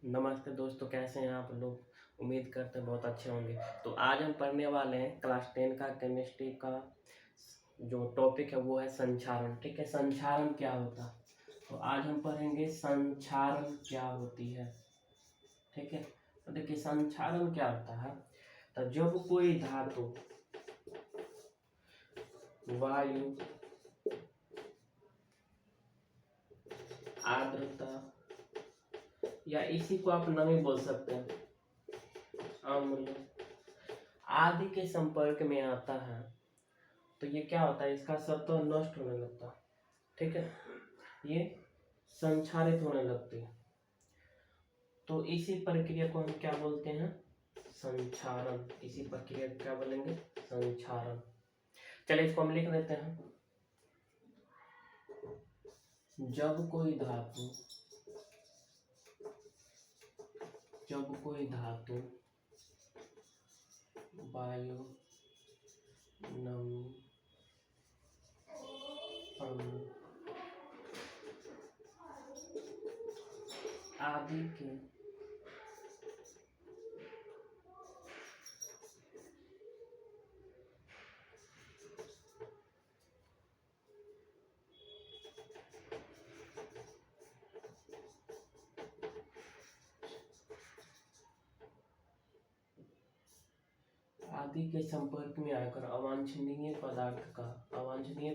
नमस्ते दोस्तों, कैसे हैं आप लोग। उम्मीद करते हैं बहुत अच्छे होंगे। तो आज हम पढ़ने वाले हैं क्लास 10 का केमिस्ट्री का जो टॉपिक है वो है संक्षारण। ठीक है, संक्षारण क्या होता है। तो आज हम पढ़ेंगे संक्षारण क्या होती है। ठीक है, तो देखिए संक्षारण क्या होता है। तो जब कोई धातु वायु, आर्द्रता या इसी को आप नमी बोल सकते हैं, अम्ल आदि के संपर्क में आता है तो ये क्या होता है, इसका सत्व नष्ट होने लगता है। ठीक है, ये संक्षारित होने लगती है। तो इसी प्रक्रिया को हम क्या बोलते हैं, संक्षारण। इसी प्रक्रिया को क्या बोलेंगे, संक्षारण। चलिए इसको हम लिख देते हैं। जब कोई धातु वायु, नमी, अम्ल आदि के संपर्क में आकर अवांछनीय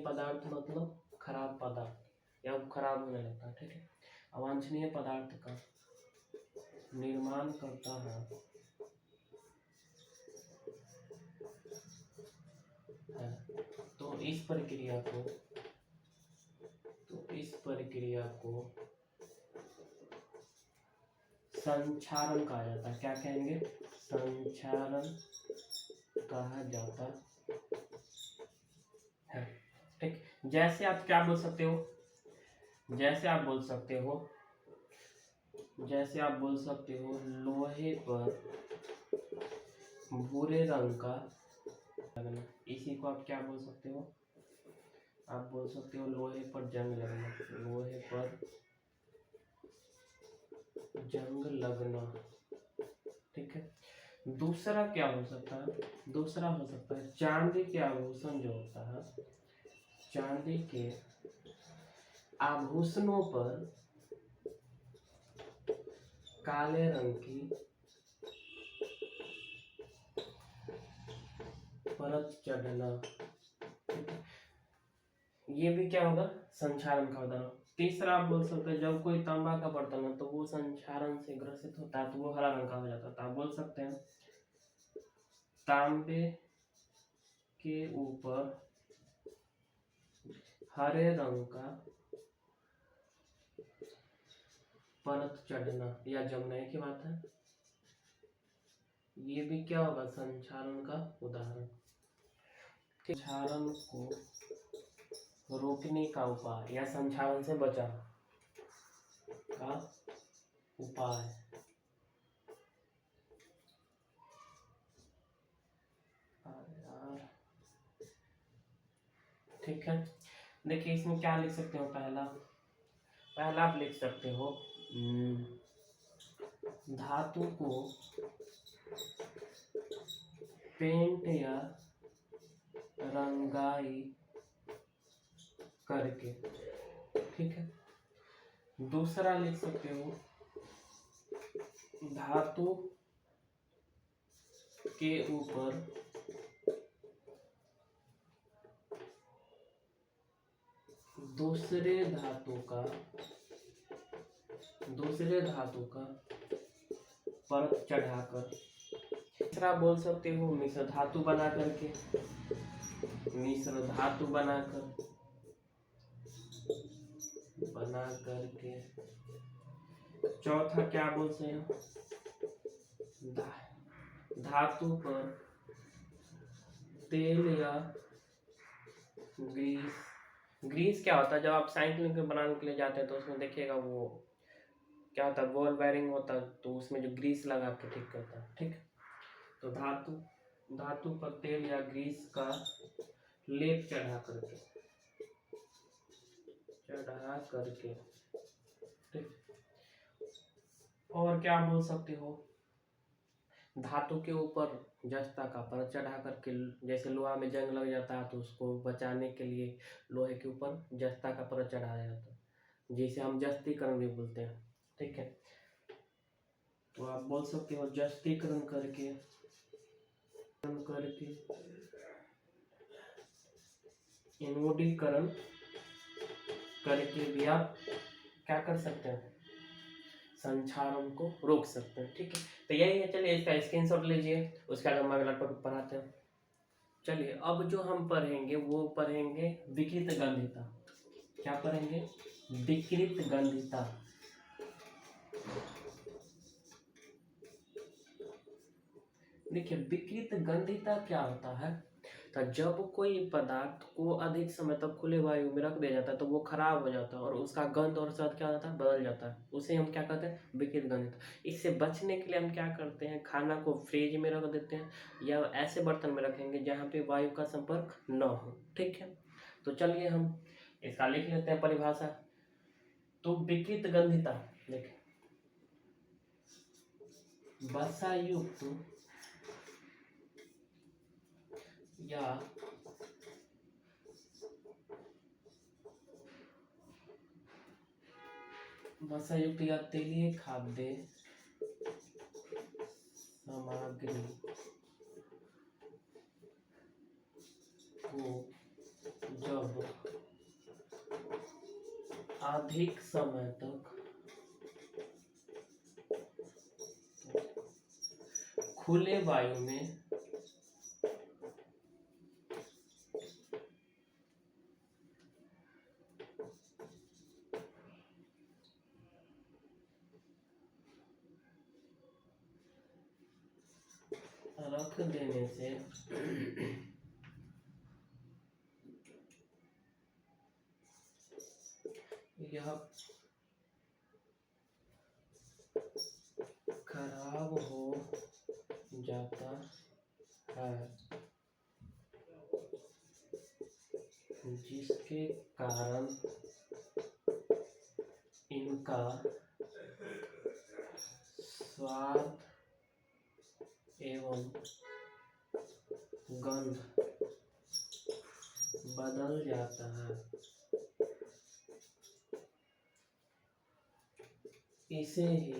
पदार्थ मतलब खराब पदार्थ या खराब होने लगता है। ठीक है, अवांछनीय पदार्थ का निर्माण करता है तो इस प्रक्रिया को संक्षारण कहा जाता है। क्या कहेंगे, संक्षारण कहा जाता है। ठीक, जैसे आप क्या बोल सकते हो, जैसे आप बोल सकते हो लोहे पर भूरे रंग का लगना। इसी को आप क्या बोल सकते हो, आप बोल सकते हो लोहे पर जंग लगना। लोहे पर जंग लगना। ठीक है, दूसरा क्या हो सकता है, दूसरा हो सकता है चांदी के आभूषण जो होता है, चांदी के आभूषणों पर काले रंग की परत चढ़ना। ये भी क्या होगा, संक्षारण का उदाहरण। तीसरा आप बोल सकते हैं जब कोई तांबा का बर्तन है तो वो संक्षारण से ग्रसित होता है तो वो हरा रंग का हो जाता है। तो आप बोल सकते हैं तांबे के ऊपर हरे रंग का परत चढ़ना या जमना, एक ही बात है। ये भी क्या होगा, संक्षारण का उदाहरण। संक्षारण को रोकने का उपाय या संक्षारण से बचाव का उपाय। ठीक है, देखिए इसमें क्या लिख सकते हो। पहला आप लिख सकते हो धातु को पेंट या रंगाई करके। ठीक है, दूसरा लिख सकते हो धातु के ऊपर दूसरे धातु का परत चढ़ाकर। तीसरा बोल सकते हो मिश्र धातु बना करके। चौथा क्या बोलते हैं, धातु पर तेल या ग्रीस क्या होता है, जब आप साइकिल बनाने के लिए जाते हैं तो उसमें देखिएगा वो क्या होता है, बॉल बेयरिंग होता है तो उसमें जो ग्रीस लगा के ठीक करता है। ठीक, तो धातु पर तेल या ग्रीस का लेप चढ़ा करके। ठीक, और क्या बोल सकते हो, धातु के ऊपर जस्ता का परत चढ़ा करके, जैसे लोहा में जंग लग जाता है तो उसको बचाने के लिए लोहे के ऊपर जस्ता का परत चढ़ाया जाता है, जिसे हम जस्तीकरण भी बोलते हैं। ठीक है, तो आप बोल सकते हो जस्तीकरण करके इनोडीकरण करके भी आप क्या कर सकते हैं, संक्षारण को रोक सकते हैं। ठीक है, तो यही है। चलिए इसका स्क्रीनशॉट लीजिए, उसके बाद हम अगला टॉपिक पढ़ाते हैं। चलिए अब जो हम पढ़ेंगे वो पढ़ेंगे विकृत गंधिता। क्या पढ़ेंगे, विकृत गंधिता। देखिए विकृत गंधिता क्या होता है, तो जब कोई पदार्थ को अधिक समय तक खुले वायु में रख दिया जाता है तो वो खराब हो जाता है और उसका गंध और स्वाद क्या होता है, बदल जाता है। उसे हम क्या कहते हैं, विकृत गंधिता। इससे बचने के लिए हम क्या करते हैं, खाना को फ्रिज में रख देते हैं या ऐसे बर्तन में रखेंगे जहाँ पे वायु का संपर्क न हो। ठीक है, तो चलिए हम इसका लिख लेते हैं परिभाषा। तो विकृत गंधिता, देखिए वसायुक्त या वसायुक्त या तेलीय खाद्य सामग्री को जब अधिक समय तक खुले वायु में रख देने से यह खराब हो जाता है, जिसके कारण इनका स्वाद एवं गंध बदल जाता है। इसे ही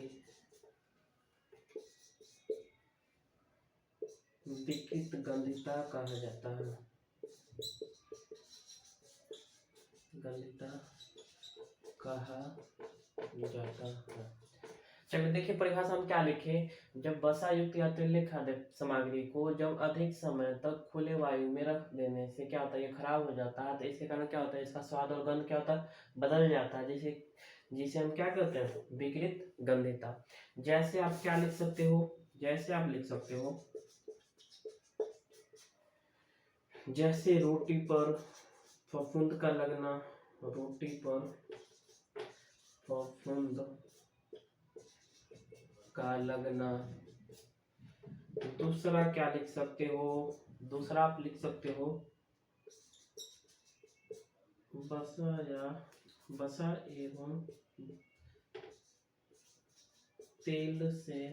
विकृत गंधिता कहा जाता है। गंधिता कहा जाता है। चलिए देखिए परिभाषा हम क्या लिखे, जब वसा युक्त या तेलीय खाद्य सामग्री को जब अधिक समय तक खुले वायु में रख देने से क्या होता है, ये खराब हो जाता है। तो इसके कारण क्या होता है, इसका स्वाद और गंध क्या होता है, बदल जाता है, जिसे हम क्या कहते हैं, विकृत गंधिता। जैसे आप क्या लिख सकते हो, जैसे आप लिख सकते हो, जैसे रोटी पर फफूंद का लगना, रोटी पर फफूंद का लगना। दूसरा क्या लिख सकते हो, दूसरा आप लिख सकते हो वसा एवं तेल से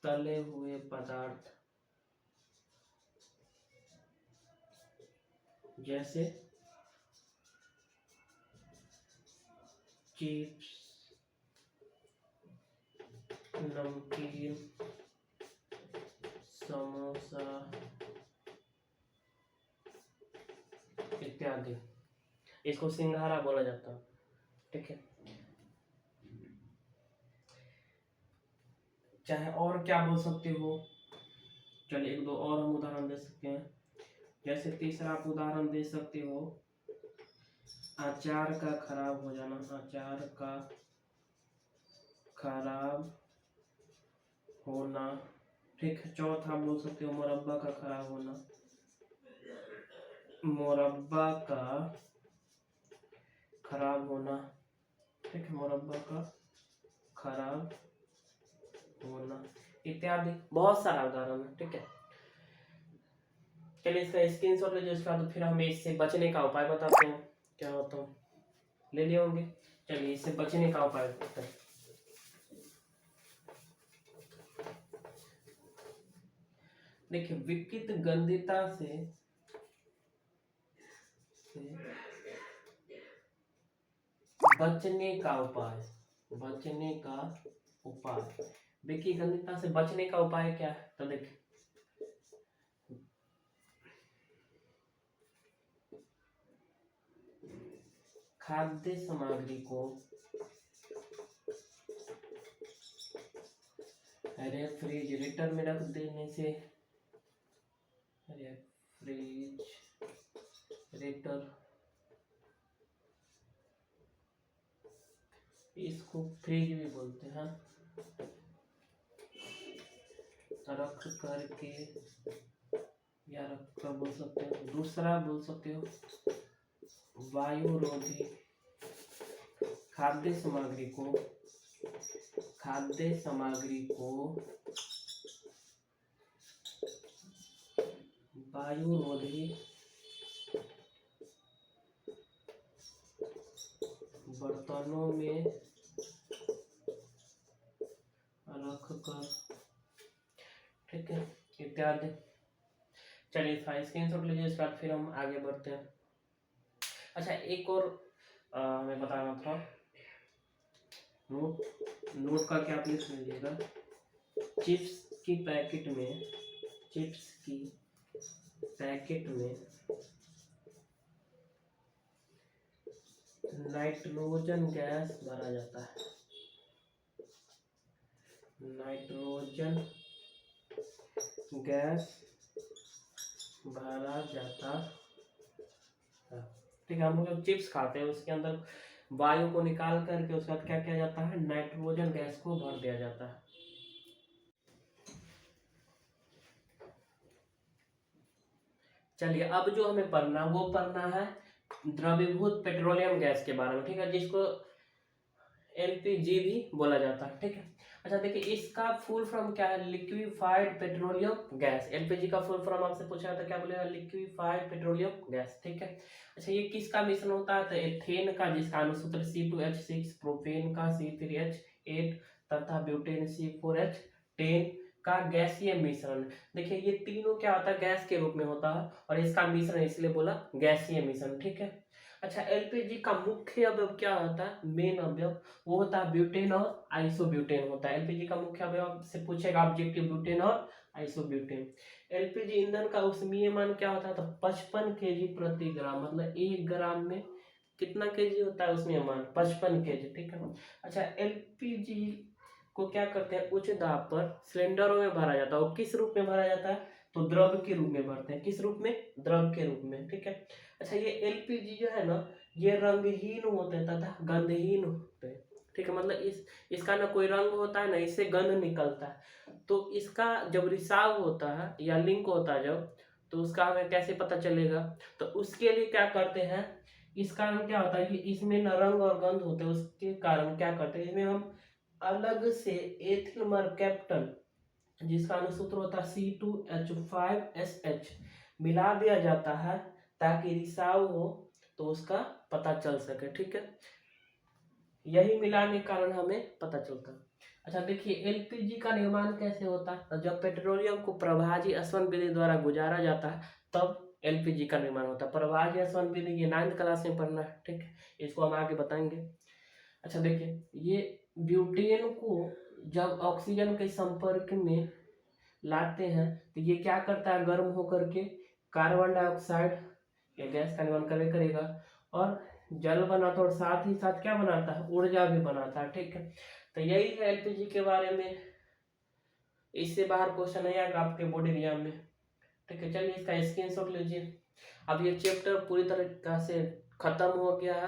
तले हुए पदार्थ जैसे चिप्स, नमकीन, समोसा इत्यादि, इसको सिंघारा बोला जाता है। ठीक है, चाहे और क्या बोल सकते हो, चलिए एक दो और हम उदाहरण दे सकते हैं। जैसे तीसरा आप उदाहरण दे सकते हो, अचार का खराब हो जाना, अचार का खराब होना। ठीक है, चौथा बोल सकते हो मुरब्बा का खराब होना, मुरब्बा का खराब होना। ठीक है, मुरब्बा का खराब होना इत्यादि, बहुत सारा उदाहरण है। ठीक है, चलिए इसका स्क्रीनशॉट लीजिए, उसके बाद फिर हम इससे बचने का उपाय बताते हैं। क्या होता है, ले लिए होंगे। चलिए इससे बचने का उपाय बताते हैं। देखिए विकित गंधिता से बचने का उपाय, बचने का उपाय, विकित गंधिता से बचने का उपाय क्या है? तो देखिए खाद्य सामग्री को रेफ्रिजरेटर में रख देने से, रेफ्रिजरेटर, इसको फ्रिज भी बोलते हैं, रख करके या रख कर बोल सकते हो। दूसरा बोल सकते हो वायुरोधी, खाद्य सामग्री को, खाद्य सामग्री को वायुरोधी बर्तनों में रख कर, ठीक है, इत्यादि। चलिए इसका स्क्रीनशॉट लीजिए, इसके बाद फिर हम आगे बढ़ते हैं। अच्छा एक और हमें बताना था, नोट का क्या आप लिख लीजिएगा। चिप्स की पैकेट में, चिप्स की पैकेट में नाइट्रोजन गैस भरा जाता है, नाइट्रोजन गैस भरा जाता है, ठीक है। हम लोग जब चिप्स खाते हैं उसके अंदर वायु को निकाल करके उसके बाद क्या किया जाता है, नाइट्रोजन गैस को भर दिया जाता है। चलिए अब जो हमें पढ़ना वो पढ़ना है द्रवीभूत पेट्रोलियम गैस के बारे में, ठीक है, जिसको एलपीजी भी बोला जाता है, ठीक है। अच्छा देखिए इसका फुल फॉर्म क्या है, लिक्विफाइड पेट्रोलियम गैस। एलपीजी का फुल फॉर्म आपसे पूछा था, क्या बोलेगा, लिक्विफाइड पेट्रोलियम गैस, ठीक है। अच्छा ये किसका मिश्रण होता है, तो एथेन का जिसका अनुसूत्र C2H6, प्रोपेन का C3H8 तथा ब्यूटेन C4H10 का गैसीय मिश्रण। देखिए ये तीनों क्या होता है, गैस के रूप में होता है और इसका मिश्रण इसलिए बोला गैसीय मिश्रण, ठीक है। अच्छा एलपीजी का मुख्य अवयव क्या होता है, मेन अवयव वो होता है ब्यूटेन और आइसोब्यूटेन होता है। एलपीजी का मुख्य अवयव से पूछेगा ऑब्जेक्टिव, ब्यूटेन और आइसोब्यूटेन। एलपीजी ईंधन का उसमीय मान क्या होता है, तो 55 केजी प्रति ग्राम, मतलब 1 ग्राम में कितना केजी होता है उसमें मान, 55 केजी, ठीक है। अच्छा एलपीजी को क्या करते हैं, उच्च दाब पर सिलेंडरों में भरा जाता है, और किस रूप में भरा जाता है, तो द्रव के रूप में भरते हैं। किस रूप में, द्रव के रूप में, ठीक है। अच्छा ये एलपीजी जो है ना, ये रंगहीन होते हैं तथा गंधहीन होते हैं, ठीक है। मतलब इसका ना कोई रंग होता है ना इससे गंध निकलता है। तो इसका जब रिसाव होता है या लिंक होता है जब, तो उसका हमें कैसे पता चलेगा, तो उसके लिए क्या करते हैं, इस कारण क्या होता है कि इसमें न रंग और गंध होते हैं, उसके कारण क्या करते हैं, इसमें हम अलग से एथिल मरकैप्टन जिसका अनुसूत्र होता है C2H5SH मिला दिया जाता है ताकि रिसाव हो तो उसका पता चल सके, ठीक है। यही मिलाने के कारण हमें पता चलता है। अच्छा देखिए एलपीजी का निर्माण कैसे होता है, तो जब पेट्रोलियम को प्रभाजी असवन विधि द्वारा गुजारा जाता है तब एलपीजी का निर्माण होता है। प्रभाजी असवन विधि ये 9th क्लास में पढ़ना है, ठीक है, इसको हम आगे बताएंगे। अच्छा देखिए ये ब्यूटेन को जब ऑक्सीजन के संपर्क में लाते हैं तो ये क्या करता है, गर्म होकर के कार्बन डाइऑक्साइड या गैस का निर्माण करेगा और जल बनाता है और साथ ही साथ क्या बनाता है, ऊर्जा भी बनाता है, ठीक है। तो यही है एलपीजी के बारे में, इससे बाहर क्वेश्चन नहीं आएगा आपके बोर्ड एग्जाम में, ठीक है। चलिए इसका स्क्रीनशॉट लीजिए। अब ये चैप्टर पूरी तरीके से खत्म हो गया है।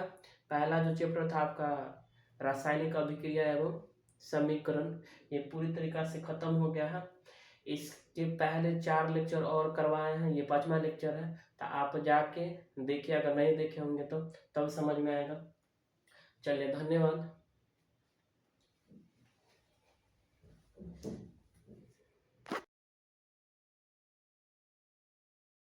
पहला जो चैप्टर था आपका रासायनिक अभिक्रिया एवं समीकरण, ये पूरी तरीके से खत्म हो गया है। इसके पहले 4 लेक्चर और करवाए हैं, ये 5वां लेक्चर है, तो आप जाके देखिए, अगर नहीं देखे होंगे तो तब समझ में आएगा। चलिए धन्यवाद।